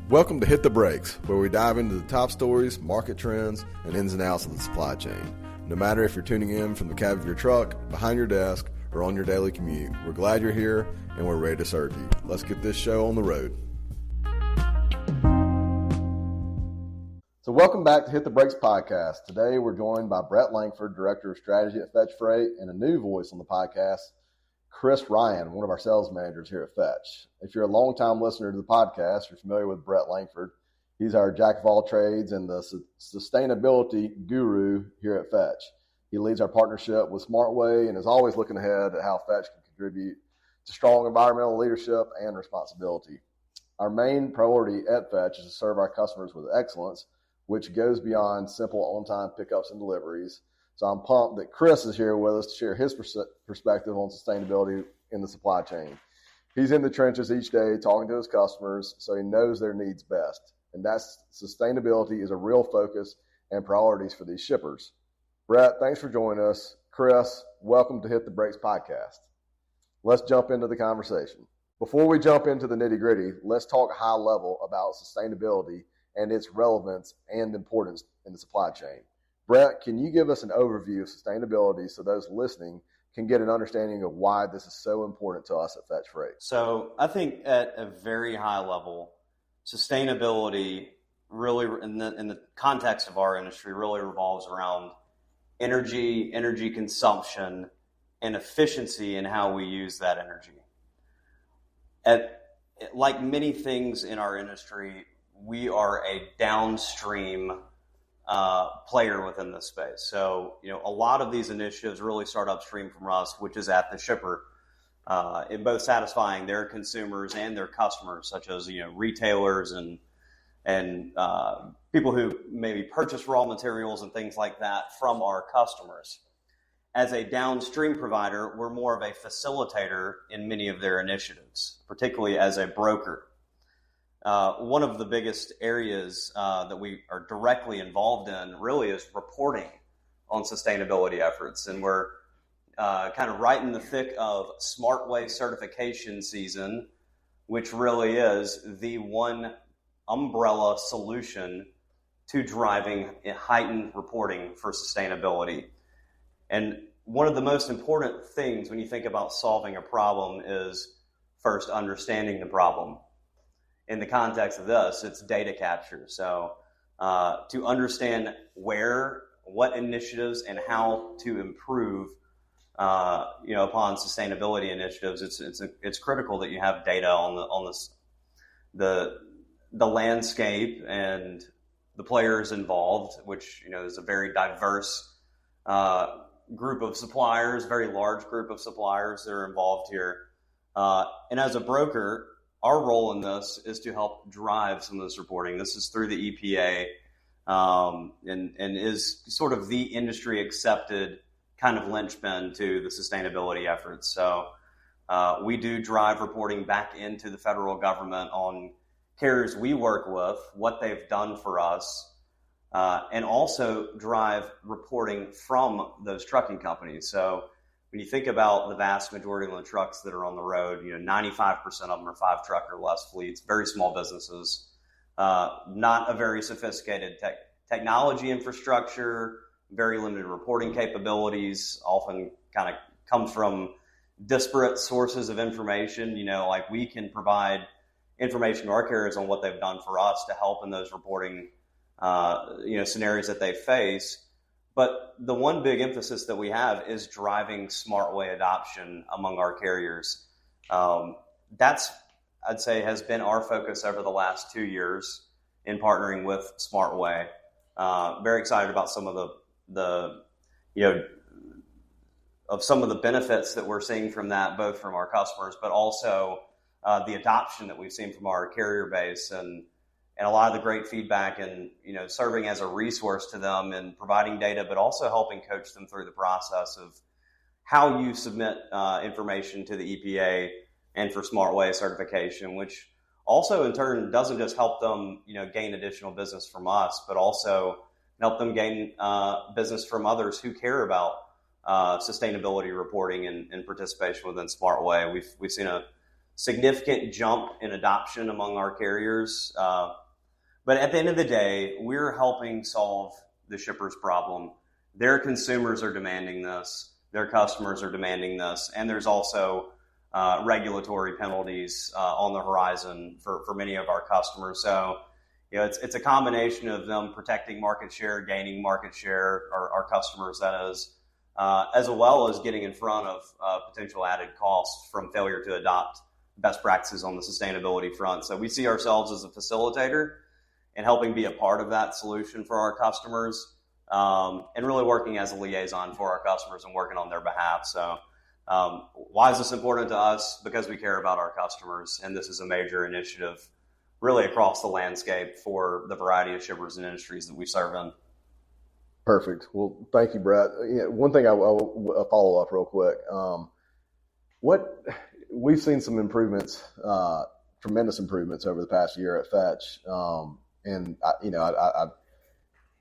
Welcome to Hit the Brakes, where we dive into the top stories, market trends, and ins and outs of the supply chain. No matter if you're tuning in from the cab of your truck, behind your desk, or on your daily commute, we're glad you're here and we're ready to serve you. Let's get this show on the road. So welcome back to Hit the Brakes podcast. Today we're joined by Brett Lankford, Director of Strategy at Fetch Freight, and a new voice on the podcast, Chris Ryan, one of our sales managers here at Fetch. If you're a longtime listener to the podcast, you're familiar with Brett Lankford. He's our jack of all trades and the sustainability guru here at Fetch. He leads our partnership with SmartWay and is always looking ahead at how Fetch can contribute to strong environmental leadership and responsibility. Our main priority at Fetch is to serve our customers with excellence, which goes beyond simple on-time pickups and deliveries. So I'm pumped that Chris is here with us to share his perspective on sustainability in the supply chain. He's in the trenches each day talking to his customers, so he knows their needs best. And that's sustainability is a real focus and priorities for these shippers. Brett, thanks for joining us. Chris, welcome to Hit the Brakes podcast. Let's jump into the conversation. Before we jump into the nitty-gritty, let's talk high level about sustainability and its relevance and importance in the supply chain. Brett, can you give us an overview of sustainability so those listening can get an understanding of why this is so important to us at Fetch Freight? So I think at a very high level, sustainability really, in the context of our industry, really revolves around energy consumption, and efficiency in how we use that energy. Like many things in our industry, we are a downstream player within this space. So, a lot of these initiatives really start upstream from us, which is at the shipper, in both satisfying their consumers and their customers, such as, retailers and people who maybe purchase raw materials and things like that from our customers. As a downstream provider, we're more of a facilitator in many of their initiatives, particularly as a broker. One of the biggest areas that we are directly involved in really is reporting on sustainability efforts. And we're kind of right in the thick of SmartWay certification season, which really is the one umbrella solution to driving heightened reporting for sustainability. And one of the most important things when you think about solving a problem is first understanding the problem. In the context of this, it's data capture. So to understand what initiatives and how to improve, upon sustainability initiatives, it's critical that you have data on the landscape and the players involved, which is a very diverse group of suppliers, very large group of suppliers that are involved here. And as a broker, our role in this is to help drive some of this reporting. This is through the EPA and is sort of the industry accepted kind of linchpin to the sustainability efforts. So we do drive reporting back into the federal government on carriers we work with, what they've done for us, and also drive reporting from those trucking companies. So when you think about the vast majority of the trucks that are on the road, 95% of them are 5-truck or less fleets, very small businesses, not a very sophisticated technology infrastructure, very limited reporting capabilities, often kind of comes from disparate sources of information. Like we can provide information to our carriers on what they've done for us to help in those reporting, scenarios that they face. But the one big emphasis that we have is driving SmartWay adoption among our carriers. That's, I'd say, has been our focus over the last 2 years in partnering with SmartWay. Very excited about some of some of the benefits that we're seeing from that, both from our customers, but also the adoption that we've seen from our carrier base and a lot of the great feedback and, serving as a resource to them and providing data, but also helping coach them through the process of how you submit information to the EPA and for SmartWay certification, which also in turn doesn't just help them, gain additional business from us, but also help them gain business from others who care about sustainability reporting and participation within SmartWay. We've seen a significant jump in adoption among our carriers. But at the end of the day, we're helping solve the shipper's problem. Their consumers are demanding this. Their customers are demanding this. And there's also regulatory penalties on the horizon for many of our customers. So, it's a combination of them protecting market share, gaining market share, our customers, that is, as well as getting in front of potential added costs from failure to adopt best practices on the sustainability front. So we see ourselves as a facilitator and helping be a part of that solution for our customers, and really working as a liaison for our customers and working on their behalf. So why is this important to us? Because we care about our customers, and this is a major initiative really across the landscape for the variety of shippers and industries that we serve in. Perfect. Well, thank you, Brett. One thing I'll follow up real quick. We've seen some improvements, tremendous improvements over the past year at Fetch. And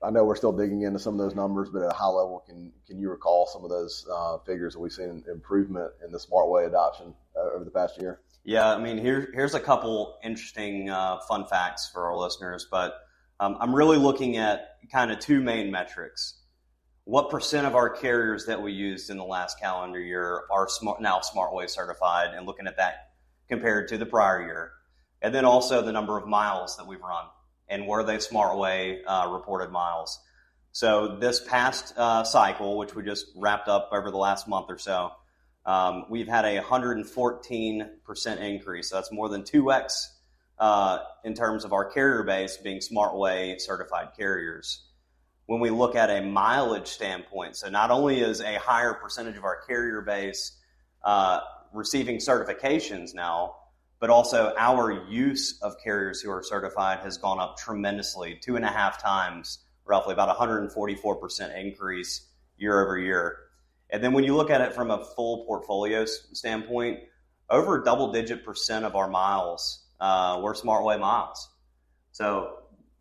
I know we're still digging into some of those numbers, but at a high level, can you recall some of those figures that we've seen improvement in the SmartWay adoption over the past year? Yeah, I mean, here's a couple interesting fun facts for our listeners, but I'm really looking at kind of two main metrics. What percent of our carriers that we used in the last calendar year are now SmartWay certified, and looking at that compared to the prior year. And then also the number of miles that we've run, and were they SmartWay reported miles. So this past cycle, which we just wrapped up over the last month or so, we've had a 114% increase. So that's more than 2x in terms of our carrier base being SmartWay certified carriers. When we look at a mileage standpoint, so not only is a higher percentage of our carrier base receiving certifications now, but also our use of carriers who are certified has gone up tremendously, 2.5 times, roughly about 144% increase year over year. And then when you look at it from a full portfolio standpoint, over double-digit percent of our miles were SmartWay miles. So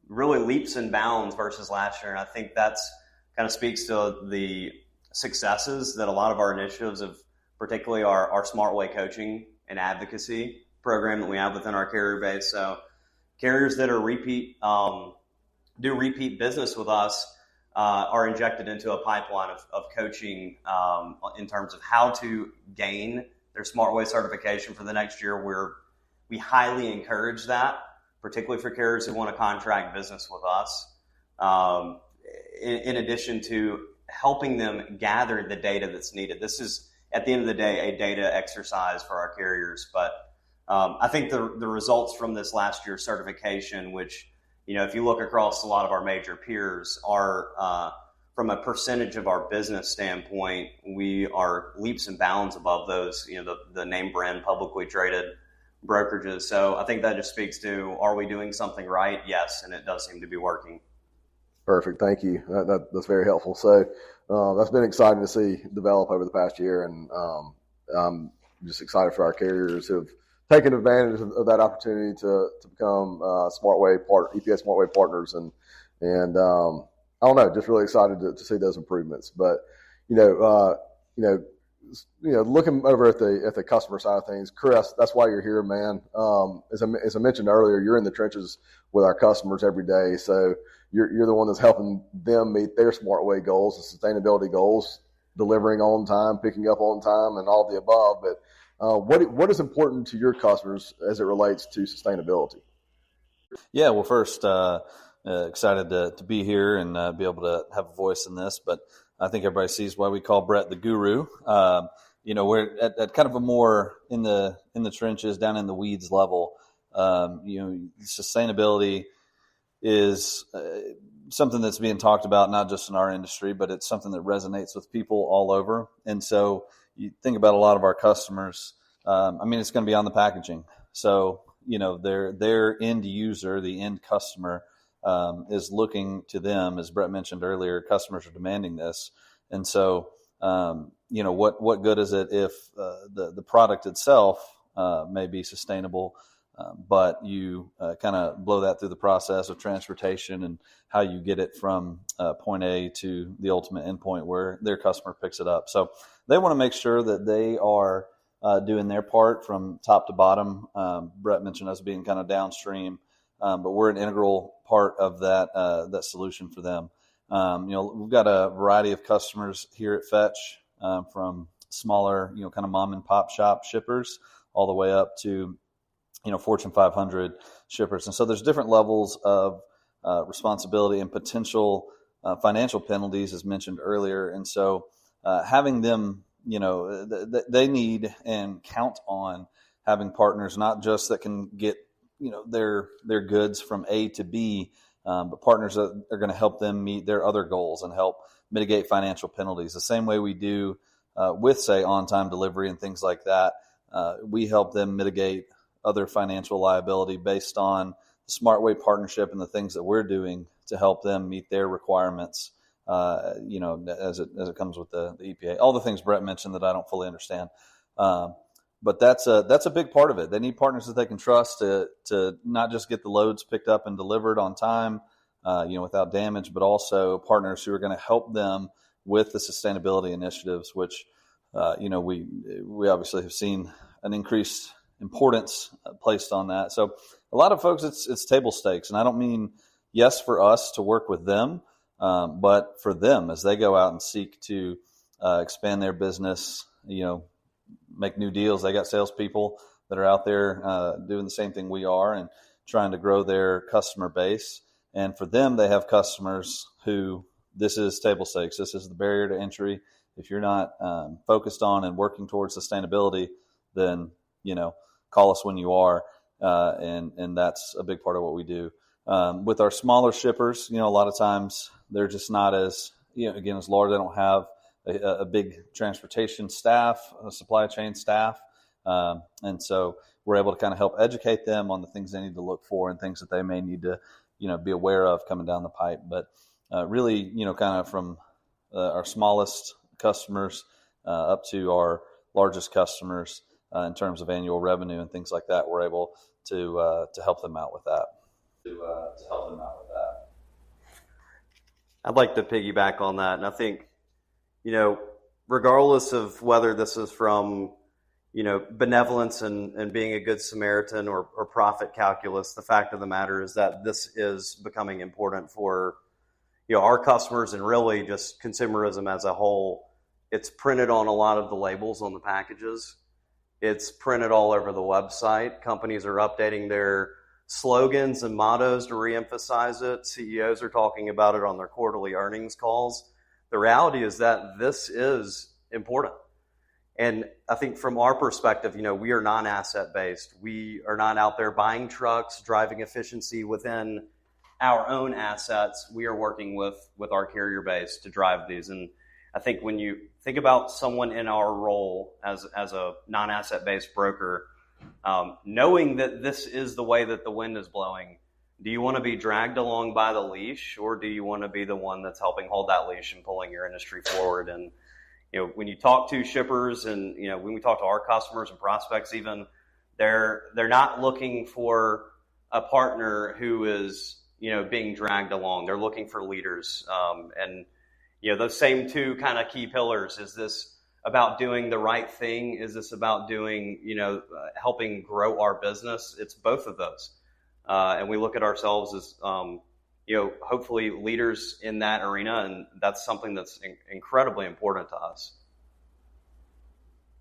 really leaps and bounds versus last year. And I think that's kind of speaks to the successes that a lot of our initiatives of particularly our SmartWay coaching and advocacy program that we have within our carrier base. So carriers that are do repeat business with us are injected into a pipeline of coaching in terms of how to gain their SmartWay certification for the next year. We highly encourage that, particularly for carriers who want to contract business with us, in addition to helping them gather the data that's needed. This is, at the end of the day, a data exercise for our carriers. But I think the results from this last year's certification, which, if you look across a lot of our major peers, are from a percentage of our business standpoint, we are leaps and bounds above those, the name brand publicly traded brokerages. So I think that just speaks to, are we doing something right? Yes, and it does seem to be working. Perfect. Thank you. That's very helpful. So that's been exciting to see develop over the past year, and I'm just excited for our carriers who have taken advantage of that opportunity to become EPA SmartWay partners, and I don't know, just really excited to see those improvements. But looking over at the customer side of things, Chris, that's why you're here, man. As I mentioned earlier, you're in the trenches with our customers every day, so you're the one that's helping them meet their SmartWay goals, the sustainability goals, delivering on time, picking up on time, and all of the above. But what is important to your customers as it relates to sustainability? Yeah, well, first, excited to be here and be able to have a voice in this. But I think everybody sees why we call Brett the guru. We're at kind of a more in the trenches, down in the weeds level. Sustainability is something that's being talked about not just in our industry, but it's something that resonates with people all over. And so you think about a lot of our customers. It's going to be on the packaging. So their end user, the end customer, is looking to them. As Brett mentioned earlier, customers are demanding this. And so, what good is it if the product itself may be sustainable, but you kind of blow that through the process of transportation and how you get it from point A to the ultimate endpoint where their customer picks it up. So they want to make sure that they are doing their part from top to bottom. Brett mentioned us being kind of downstream, but we're an integral part of that solution for them. We've got a variety of customers here at Fetch, from smaller, kind of mom and pop shop shippers all the way up to, Fortune 500 shippers. And so there's different levels of responsibility and potential financial penalties, as mentioned earlier. And so having them, they need and count on having partners, not just that can get, their goods from A to B, but partners that are going to help them meet their other goals and help mitigate financial penalties. The same way we do with, say, on-time delivery and things like that, we help them mitigate other financial liability based on the SmartWay partnership and the things that we're doing to help them meet their requirements, as it comes with the EPA. All the things Brett mentioned that I don't fully understand. But that's a big part of it. They need partners that they can trust to not just get the loads picked up and delivered on time, without damage, but also partners who are going to help them with the sustainability initiatives, which, we obviously have seen an increased importance placed on that. So a lot of folks, it's table stakes. And I don't mean, yes, for us to work with them, but for them as they go out and seek to expand their business, make new deals. They got salespeople that are out there doing the same thing we are and trying to grow their customer base. And for them, they have customers who this is table stakes. This is the barrier to entry. If you're not focused on and working towards sustainability, then, call us when you are. And that's a big part of what we do. With our smaller shippers, a lot of times they're just not as, as large. They don't have a big transportation staff, a supply chain staff. And so we're able to kind of help educate them on the things they need to look for and things that they may need to, be aware of coming down the pipe. But really, kind of from our smallest customers up to our largest customers in terms of annual revenue and things like that, we're able to help them out with that. I'd like to piggyback on that. And I think, regardless of whether this is from, benevolence and being a good Samaritan or profit calculus, the fact of the matter is that this is becoming important for, our customers and really just consumerism as a whole. It's printed on a lot of the labels on the packages. It's printed all over the website. Companies are updating their slogans and mottos to reemphasize it. CEOs are talking about it on their quarterly earnings calls. The reality is that this is important. And I think from our perspective, we are non-asset based. We are not out there buying trucks, driving efficiency within our own assets. We are working with our carrier base to drive these. And I think when you think about someone in our role as a non-asset based broker, knowing that this is the way that the wind is blowing, do you want to be dragged along by the leash, or do you want to be the one that's helping hold that leash and pulling your industry forward? And when you talk to shippers and when we talk to our customers and prospects, even they're not looking for a partner who is being dragged along. They're looking for leaders, and those same two kind of key pillars. Is this about doing the right thing? Is this about doing, helping grow our business? It's both of those. And we look at ourselves as, hopefully leaders in that arena. And that's something that's incredibly important to us.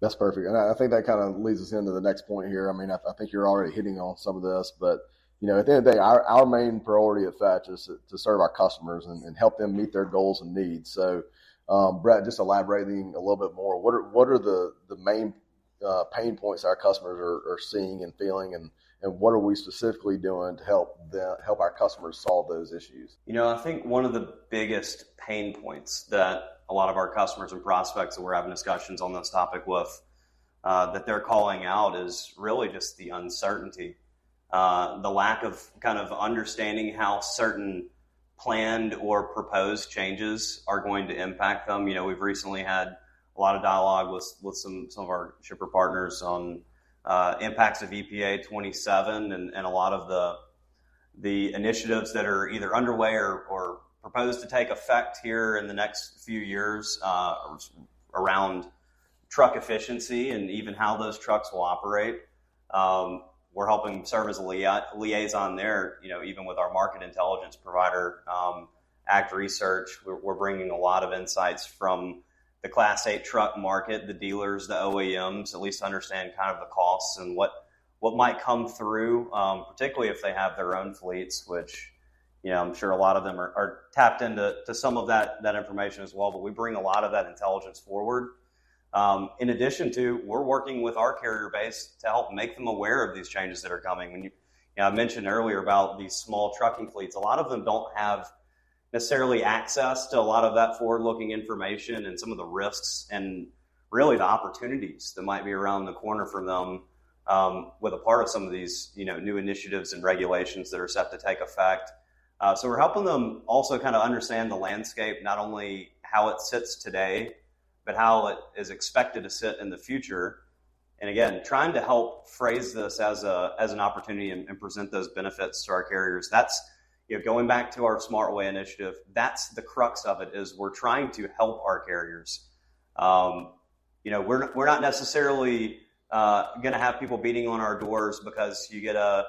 That's perfect. And I think that kind of leads us into the next point here. I mean, I think you're already hitting on some of this, but, at the end of the day, our main priority at Fetch is to serve our customers and help them meet their goals and needs. So, Brett, just elaborating a little bit more, what are the main pain points our customers are seeing and feeling, and what are we specifically doing to help our customers solve those issues? I think one of the biggest pain points that a lot of our customers and prospects that we're having discussions on this topic with, that they're calling out, is really just the uncertainty, the lack of kind of understanding how certain planned or proposed changes are going to impact them. We've recently had a lot of dialogue with some of our shipper partners on impacts of EPA 27 and a lot of the initiatives that are either underway or proposed to take effect here in the next few years around truck efficiency and even how those trucks will operate. We're helping serve as a liaison there, even with our market intelligence provider, Act Research. We're bringing a lot of insights from the Class 8 truck market, the dealers, the OEMs, at least understand kind of the costs and what might come through, particularly if they have their own fleets, which, I'm sure a lot of them are tapped into some of that information as well. But we bring a lot of that intelligence forward. In addition to, we're working with our carrier base to help make them aware of these changes that are coming. When I mentioned earlier about these small trucking fleets, a lot of them don't have necessarily access to a lot of that forward-looking information and some of the risks and really the opportunities that might be around the corner for them with a part of some of these new initiatives and regulations that are set to take effect. So we're helping them also kind of understand the landscape, not only how it sits today, but how it is expected to sit in the future. And again, trying to help phrase this as an opportunity and present those benefits to our carriers. That's going back to our SmartWay initiative. That's the crux of it, is we're trying to help our carriers. We're not necessarily going to have people beating on our doors because you get a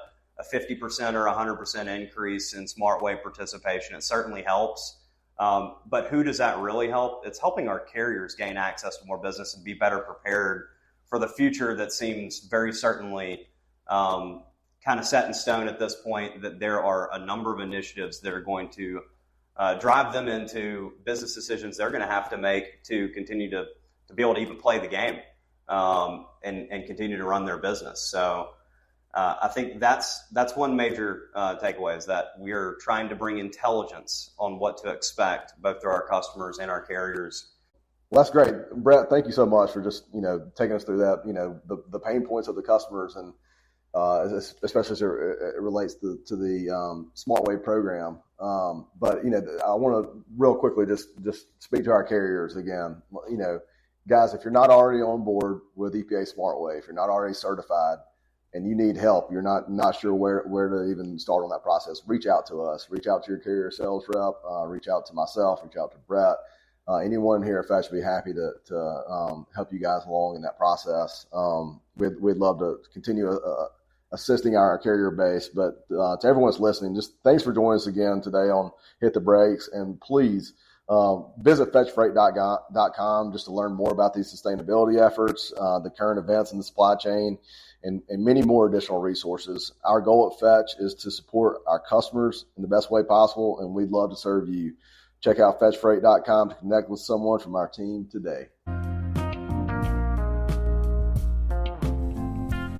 50% or 100% increase in SmartWay participation. It certainly helps. But who does that really help? It's helping our carriers gain access to more business and be better prepared for the future that seems very certainly kind of set in stone at this point, that there are a number of initiatives that are going to drive them into business decisions they're going to have to make to continue to be able to even play the game and continue to run their business. So I think that's one major takeaway, is that we're trying to bring intelligence on what to expect, both to our customers and our carriers. Well, that's great. Brett, thank you so much for just, taking us through that, the pain points of the customers, and especially as it relates to the SmartWay program. But, I want to real quickly just speak to our carriers again. Guys, if you're not already on board with EPA SmartWay, if you're not already certified and you need help, you're not sure where to even start on that process, reach out to us. Reach out to your carrier sales rep. Reach out to myself. Reach out to Brett. Anyone here at Fetch would be happy to help you guys along in that process. We'd love to continue assisting our carrier base. But to everyone that's listening, just thanks for joining us again today on Hit the Brakes. And please visit fetchfreight.com just to learn more about these sustainability efforts, the current events in the supply chain, and many more additional resources. Our goal at Fetch is to support our customers in the best way possible, and we'd love to serve you. Check out fetchfreight.com to connect with someone from our team today.